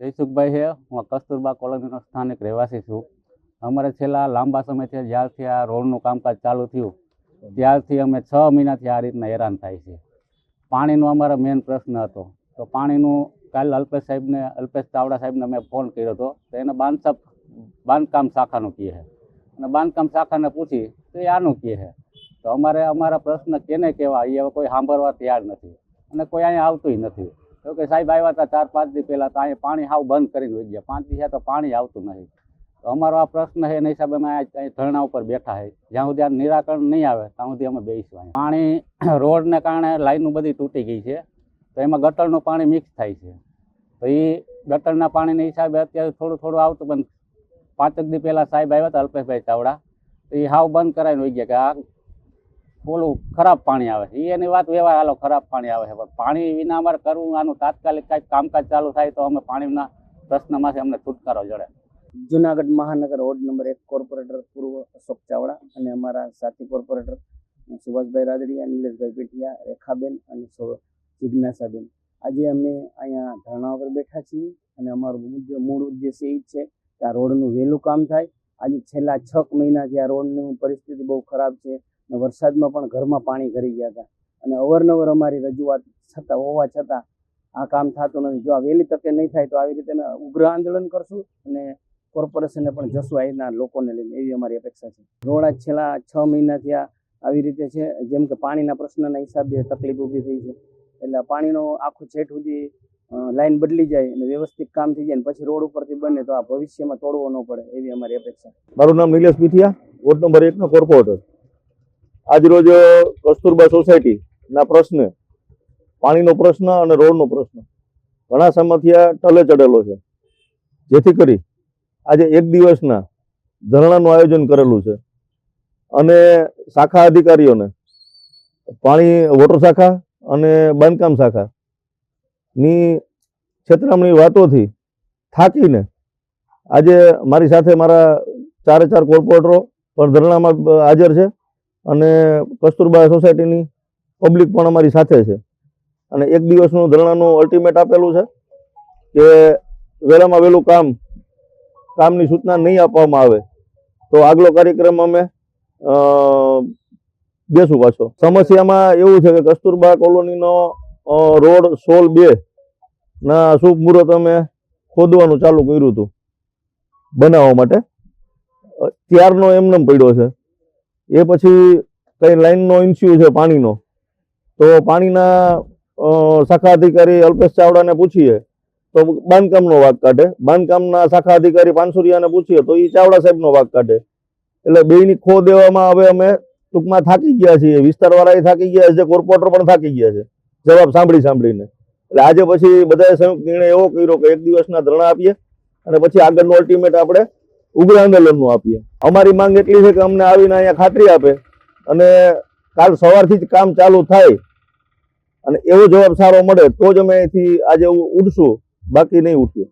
જયસુખભાઈ છે. હું કસ્તુરબા કોલોનીનો સ્થાનિક રહેવાસી છું. અમારે છેલ્લા લાંબા સમયથી જ્યારથી આ રોડનું કામકાજ ચાલુ થયું ત્યારથી અમે 6 મહિનાથી આ રીતના હેરાન થાય છે. પાણીનો અમારો મેઇન પ્રશ્ન હતો. તો પાણીનું કાલે અલ્પેશ ચાવડા સાહેબને મેં ફોન કર્યો હતો. તો એને બાંધકામ શાખાનું કહે છે અને બાંધકામ શાખાને પૂછી તો એ આનું કહે છે. તો અમારા પ્રશ્ન કેને કહેવા એ હવે કોઈ સાંભળવા તૈયાર નથી અને કોઈ અહીંયા આવતું નથી. તો કે સાહેબ આવ્યા હતા 4-5 દી પહેલાં, તો અહીંયા પાણી હાવ બંધ કરીને વહી ગયા. 5 દી તો પાણી આવતું નથી. તો અમારો આ પ્રશ્ન છે એના હિસાબે અમે અહીં ધરણા ઉપર બેઠા છે. જ્યાં સુધી આ નિરાકરણ નહીં આવે ત્યાં સુધી અમે બેસીશું. પાણી રોડને કારણે લાઈનો બધી તૂટી ગઈ છે. તો એમાં ગટરનું પાણી મિક્સ થાય છે. તો એ ગટરના પાણીના હિસાબે અત્યારે થોડું આવતું, પણ 5 દી પહેલાં સાહેબ આવ્યા હતા અલ્પેશભાઈ ચાવડા, તો એ હાવ બંધ કરાવીને વહી ગયા કે આ બોલું ખરાબ પાણી આવે છે. એની વાત વ્યવહાર હાલો ખરાબ પાણી આવે છે, પણ પાણી વિના અમારે કરવું, આનું તાત્કાલિક કાંઈક કામકાજ ચાલુ થાય તો અમે પાણીના પ્રશ્નમાંથી અમને છુટકારો જડે. જુનાગઢ મહાનગર વોર્ડ નંબર 1 કોર્પોરેટર પૂર્વ અશોક ચાવડા અને અમારા સાથી કોર્પોરેટર સુભાષભાઈ રાદડિયા, નિલેશભાઈ પીઠિયા, રેખાબેન અને જિજ્ઞાસાબેન. આજે અમે અહીંયા ધરણા ઉપર બેઠા છીએ અને અમારું મૂળ ઉદ્દેશ્ય એ જ છે કે આ રોડનું વહેલું કામ થાય. આજે છેલ્લા 6 મહિનાથી આ રોડની પરિસ્થિતિ બહુ ખરાબ છે અને વરસાદમાં પણ ઘરમાં પાણી ભરી ગયા હતા અને અવારનવાર અમારી રજૂઆત હોવા છતાં આ કામ થતું નથી. જો આ વહેલી તકે નહીં થાય તો આવી રીતે અમે ઉગ્ર આંદોલન કરશું અને કોર્પોરેશનને પણ જશું અહીંના લોકોને લઈને, એવી અમારી અપેક્ષા છે. રોડ આજ છેલ્લા 6 મહિનાથી આવી રીતે છે. જેમ કે પાણીના પ્રશ્નના હિસાબે તકલીફ ઊભી થઈ છે, એટલે પાણીનો આખું છેટ સુધી લાઈન બદલી જાય અને વ્યવસ્થિત કામ થઈ જાય ને પછી રોડ ઉપરથી બને તો આ ભવિષ્યમાં તોડવો ન પડે, એવી અમારી અપેક્ષા. મારું નામ નિલેશ પીઠિયા, વોર્ડ નંબર 1 નો કોર્પોરેટર. આજરોજ કસ્તુરબા સોસાયટીના પ્રશ્ન, પાણીનો પ્રશ્ન અને રોડનો પ્રશ્ન ઘણા સમયથી ટલે ચડેલો છે, જેથી કરી આજે 1 દિવસના ધરણાનું આયોજન કરેલું છે અને શાખા અધિકારીઓને પાણી વોટર શાખા અને બાંધકામ શાખાની છેતરામણી વાતોથી થાકીને આજે મારી સાથે મારા 4 કોર્પોરેટરો પણ ધરણામાં હાજર છે અને કસ્તુરબા સોસાયટીની પબ્લિક પણ અમારી સાથે છે. અને 1 દિવસનું ધરણાનું અલ્ટિમેટ આપેલું છે કે વહેલામાં વહેલું કામની સૂચના નહીં આપવામાં આવે તો આગલો કાર્યક્રમ અમે દેશું પાછો. સમસ્યામાં એવું છે કે કસ્તુરબા કોલોનીનો રોડ 16-2 ના શુભ મુહૂર્ત અમે ખોદવાનું ચાલુ કર્યું હતું બનાવવા માટે. ત્યારનો એમનેમ પડ્યો છે. એ પછી કઈ લાઈનનો ઇસ્યુ છે પાણીનો, તો પાણીના શાખા અધિકારી અલ્પેશ ચાવડાને પૂછીએ તો બાંધકામનો વાંક કાઢે, બાંધકામના શાખા અધિકારી પાનસુરિયાને પૂછીએ તો એ ચાવડા સાહેબનો વાંક કાઢે. એટલે બેયની ખો દેવામાં હવે અમે ટૂંકમાં થાકી ગયા છીએ. વિસ્તારવાળા થાકી ગયા છે, કોર્પોરેટર પણ થાકી ગયા છે જવાબ સાંભળીને. એટલે આજે પછી બધાએ સંયુક્ત નિર્ણય એવો કર્યો કે 1 દિવસના ધરણા આપીએ અને પછી આગળનું અલ્ટિમેટ આપણે ઉગ્ર આંદોલનનું આપીએ. અમારી માંગ એટલી છે કે અમને આવીને અહીંયા ખાતરી આપે અને કાલ સવારથી જ કામ ચાલુ થાય અને એવો જવાબ સારો મળે તો જ અમે અહીંથી આજે ઉઠશું, બાકી નહીં ઉઠીએ.